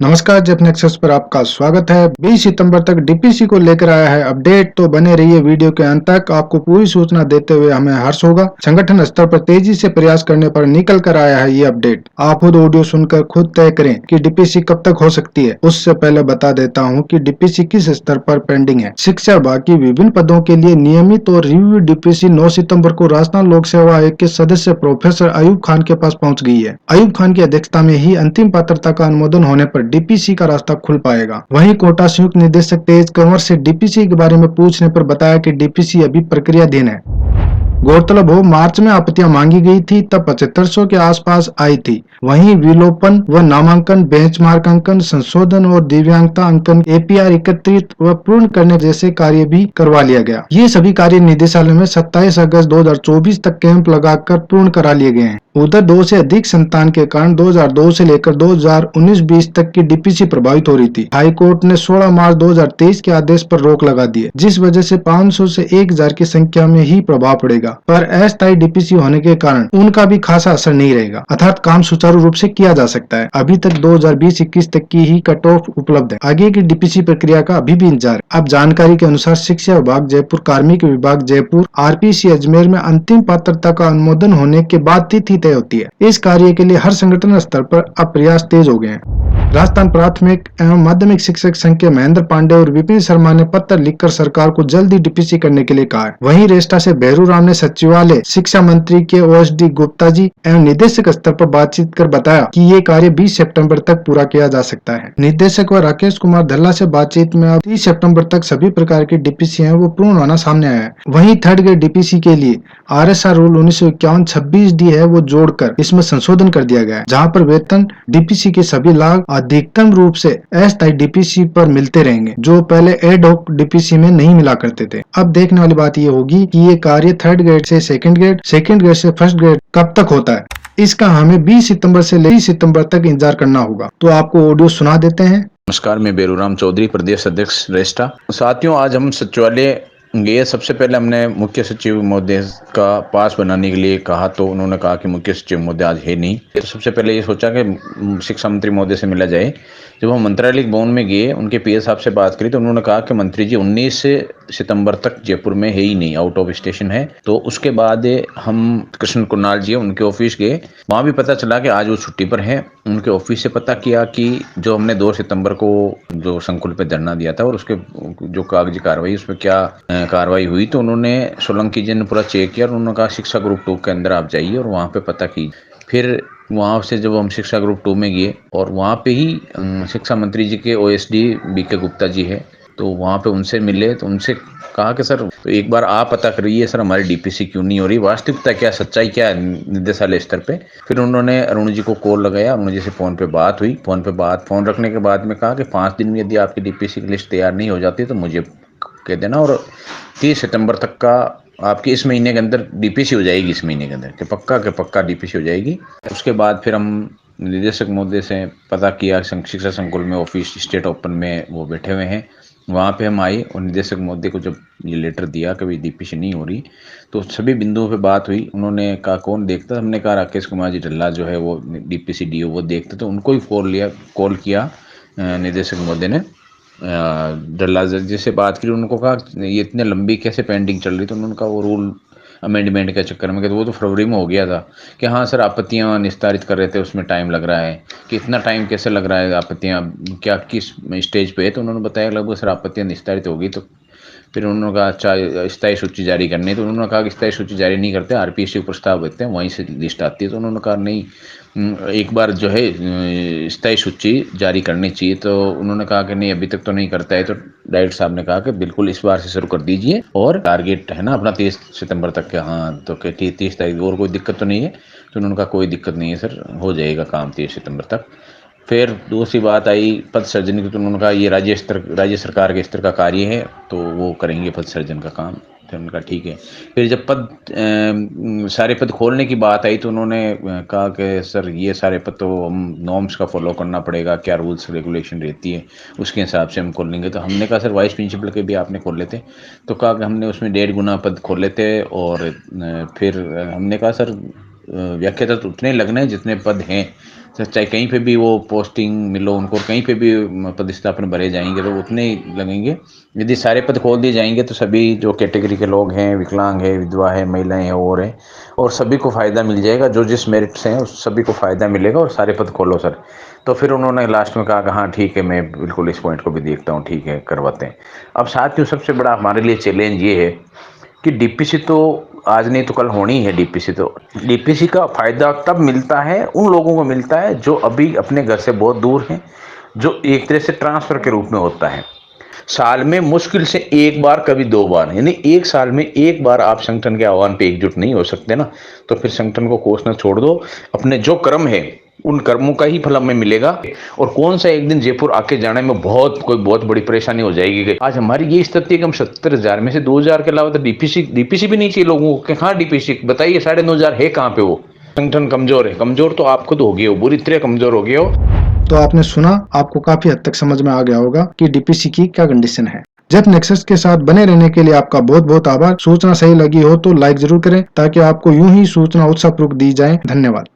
नमस्कार, जेप नेक्सस पर आपका स्वागत है। 20 सितंबर तक डीपीसी को लेकर आया है अपडेट, तो बने रहिए वीडियो के अंत तक। आपको पूरी सूचना देते हुए हमें हर्ष होगा। संगठन स्तर पर तेजी से प्रयास करने पर निकल कर आया है ये अपडेट। आप खुद ऑडियो सुनकर खुद तय करें कि डीपीसी कब तक हो सकती है। उससे पहले बता देता हूँ कि डीपीसी किस स्तर पर पेंडिंग है। शिक्षा विभाग की विभिन्न पदों के लिए नियमित और रिव्यू डीपीसी 9 सितंबर को राजस्थान लोक सेवा आयोग के सदस्य प्रोफेसर अयूब खान के पास पहुंच गई है। अयूब खान की अध्यक्षता में ही अंतिम पात्रता का अनुमोदन होने पर डीपीसी का रास्ता खुल पाएगा। वहीं कोटा संयुक्त निदेशक तेज कंवर से डीपीसी के बारे में पूछने पर बताया कि डीपीसी अभी प्रक्रियाधीन है। गौरतलब हो, मार्च में आपत्तियां मांगी गई थी, तब 7500 के आसपास आई थी। वहीं विलोपन व नामांकन, बेंचमार्क अंकन, संशोधन और दिव्यांगता अंकन, एपीआर एकत्रित व पूर्ण करने जैसे कार्य भी करवा लिया गया। ये सभी कार्य निदेशालय में 27 अगस्त 2024 तक कैंप लगाकर पूर्ण करा लिए गए हैं। उधर 2 से अधिक संतान के कारण 2002 से लेकर 2019-20 तक की डीपीसी प्रभावित हो रही थी। हाई कोर्ट ने 16 मार्च 2023 के आदेश पर रोक लगा दी है, जिस वजह से 500 से 1000 की संख्या में ही प्रभाव पड़ेगा। पर अस्थायी डीपीसी होने के कारण उनका भी खासा असर नहीं रहेगा, अर्थात काम सुचारू रूप से किया जा सकता है। अभी तक 2020-21 तक की ही कट ऑफ उपलब्ध है। आगे की डीपीसी प्रक्रिया का अभी भी इंतजार है। अब जानकारी के अनुसार शिक्षा विभाग जयपुर, कार्मिक विभाग जयपुर, आरपीसी अजमेर में अंतिम पात्रता का अनुमोदन होने के बाद तिथि तय होती है। इस कार्य के लिए हर संगठन स्तर पर अब प्रयास तेज हो गए हैं। राजस्थान प्राथमिक एवं माध्यमिक शिक्षक संघ के महेंद्र पांडे और विपिन शर्मा ने पत्र लिखकर सरकार को जल्दी डीपीसी करने के लिए कहा है। वहीं रेस्टा से भैरू राम ने सचिवालय, शिक्षा मंत्री के ओएसडी गुप्ता जी एवं निदेशक स्तर पर बातचीत कर बताया कि ये कार्य 20 सितंबर तक पूरा किया जा सकता है। निदेशक व राकेश कुमार धल्ला से बातचीत में अब 30 सितंबर तक सभी प्रकार की डीपीसी है वो पूर्ण होना सामने आया है। वहीं थर्ड ग्रेड डीपीसी के लिए आरएसआर रूल 1951 26 डी है वो जोड़कर इसमें संशोधन कर दिया गया है, जहां पर वेतन डीपीसी के सभी लाभ अधिकतम रूप से अस्थायी डीपीसी पर मिलते रहेंगे, जो पहले एड हॉक डीपीसी में नहीं मिला करते थे। अब देखने वाली बात ये होगी कि ये कार्य थर्ड ग्रेड से सेकंड ग्रेड से फर्स्ट ग्रेड कब तक होता है। इसका हमें 20 सितंबर से 30 सितंबर तक इंतजार करना होगा। तो आपको ऑडियो सुना देते हैं। नमस्कार, मैं बेरूराम चौधरी, प्रदेश अध्यक्ष रेस्टा। साथियों, आज हम सचिवालय गए। सबसे पहले हमने मुख्य सचिव महोदय का पास बनाने के लिए कहा, तो उन्होंने कहा कि मुख्य सचिव महोदय आज है नहीं। तो सबसे पहले ये सोचा कि शिक्षा मंत्री महोदय से मिला जाए। जब हम मंत्रालय भवन में गए, उनके पीएस साहब से बात करी, तो उन्होंने कहा कि मंत्री जी 19 सितंबर तक जयपुर में है ही नहीं, आउट ऑफ स्टेशन है। तो उसके बाद हम कृष्ण कुणाल जी उनके ऑफिस गए। वहाँ भी पता चला कि आज वो छुट्टी पर हैं। उनके ऑफिस से पता किया कि जो हमने 2 सितंबर को जो संकुल पे धरना दिया था और उसके जो कागजी कार्रवाई, उसमें क्या कार्रवाई हुई, तो उन्होंने सोलंकी जी ने पूरा चेक किया और उन्होंने कहा शिक्षा ग्रुप 2 के अंदर आप जाइए और वहाँ पे पता कीजिए। फिर वहाँ से जब हम शिक्षा ग्रुप 2 में गए और वहाँ पे ही शिक्षा मंत्री जी के ओएसडी बीके गुप्ता जी है, तो वहाँ पे उनसे मिले। तो उनसे कहा कि सर, तो एक बार आप पता करिए सर हमारी डीपीसी क्यों नहीं हो रही, वास्तविकता क्या, सच्चाई क्या है निदेशालय स्तर पे। फिर उन्होंने अरुण जी को कॉल लगाया, अरुण जी से फ़ोन पे बात हुई। फ़ोन रखने के बाद में कहा कि 5 दिन में यदि आपकी डीपीसी की लिस्ट तैयार नहीं हो जाती तो मुझे कह देना, और 30 सितंबर तक का आपकी इस महीने के अंदर डीपीसी हो जाएगी, इस महीने के अंदर के पक्का डीपीसी हो जाएगी। उसके बाद फिर हम निदेशक महोदय से पता किया, शिक्षा संकुल में ऑफिस स्टेट ओपन में वो बैठे हुए हैं। वहाँ पे हम आए और निदेशक महोदय को जब ये लेटर दिया कि भाई डीपीसी नहीं हो रही, तो सभी बिंदुओं पे बात हुई। उन्होंने कहा कौन देखता, हमने कहा राकेश कुमार जी ढल्ला जो है वो डीपीसी डीओ वो देखते, तो उनको ही कॉल किया निदेशक महोदय ने। डल्ला जी से बात की, उनको कहा ये इतने लंबी कैसे पेंडिंग चल रही, तो उन्होंने कहा वो रूल अमेंडमेंट के चक्कर में, कि वो तो फरवरी में हो गया था। कि हाँ सर, आपत्तियाँ निस्तारित कर रहे थे, उसमें टाइम लग रहा है। कि इतना टाइम कैसे लग रहा है, आपत्तियाँ क्या किस स्टेज पे है, तो उन्होंने बताया लगभग सर आपत्तियाँ निस्तारित होगी। तो फिर उन्होंने कहा अच्छा स्थायी सूची जारी करनी है, तो उन्होंने कहा कि स्थायी सूची जारी नहीं करते, आरपीसी को प्रस्ताव देते हैं, वहीं से लिस्ट आती है। तो उन्होंने कहा नहीं, एक बार जो है स्थायी सूची जारी करनी चाहिए। तो उन्होंने कहा कि नहीं अभी तक तो नहीं करता है। तो डायरेक्टर साहब ने कहा कि बिल्कुल इस बार से शुरू कर दीजिए, और टारगेट है ना अपना 30 सितंबर तक के। हाँ, तो 30 तारीख, और कोई दिक्कत तो नहीं है। तो उन्होंने कहा कोई दिक्कत नहीं है सर, हो जाएगा काम 30 सितंबर तक। फिर दूसरी बात आई पद सृजन की, तो उन्होंने कहा ये राज्य सरकार के स्तर का कार्य है, तो वो करेंगे पद सृजन का काम। फिर उन्होंने कहा ठीक है। फिर जब सारे पद खोलने की बात आई, तो उन्होंने कहा कि सर ये सारे पद तो हम नॉर्म्स का फॉलो करना पड़ेगा, क्या रूल्स रेगुलेशन रहती है उसके हिसाब से हम खोल लेंगे। तो हमने कहा सर वाइस प्रिंसिपल के भी आपने खोले थे, तो कहा कि हमने उसमें 1.5 गुना पद खोले थे। और फिर हमने कहा सर व्याख्याता तो उतने लगने हैं जितने पद हैं, चाहे कहीं पे भी वो पोस्टिंग मिलो उनको, कहीं पे भी पदस्थापन भरे जाएंगे तो उतने ही लगेंगे। यदि सारे पद खोल दिए जाएंगे तो सभी जो कैटेगरी के लोग हैं, विकलांग है, विधवा है, महिलाएं हैं और सभी को फ़ायदा मिल जाएगा। जो जिस मेरिट से हैं उस सभी को फ़ायदा मिलेगा और सारे पद खोलो सर। तो फिर उन्होंने लास्ट में कहा कि हाँ ठीक है, मैं बिल्कुल इस पॉइंट को भी देखता हूँ, ठीक है करवाते हैं। अब साथियों सबसे बड़ा हमारे लिए चैलेंज ये है कि डीपीसी तो आज नहीं तो कल होनी है। डीपीसी का फायदा तब मिलता है, उन लोगों को मिलता है जो अभी अपने घर से बहुत दूर हैं, जो एक तरह से ट्रांसफर के रूप में होता है। साल में मुश्किल से एक बार, कभी 2 बार, यानी एक साल में एक बार आप संगठन के आह्वान पे एकजुट नहीं हो सकते ना, तो फिर संगठन को कोसना छोड़ दो। अपने जो कर्म है उन कर्मों का ही फल हमें मिलेगा। और कौन सा एक दिन जयपुर आके जाने में बहुत बड़ी परेशानी हो जाएगी कि आज हमारी ये स्थिति है कि हम 70,000 में से 2,000 के अलावा तो डीपीसी भी नहीं चाहिए लोगों को। हाँ डीपीसी बताइए 9,500 है कहाँ पे? वो संगठन कमजोर है। कमजोर तो आप खुद हो गए हो, बुरी तरह कमजोर हो गए हो। तो आपने सुना, आपको काफी हद तक समझ में आ गया होगा कि डीपीसी की क्या कंडीशन है। जेफ नेक्सस के साथ बने रहने के लिए आपका बहुत बहुत आभार। सूचना सही लगी हो तो लाइक जरूर करें ताकि आपको यूं ही सूचना उत्साहपूर्वक दी जाए। धन्यवाद।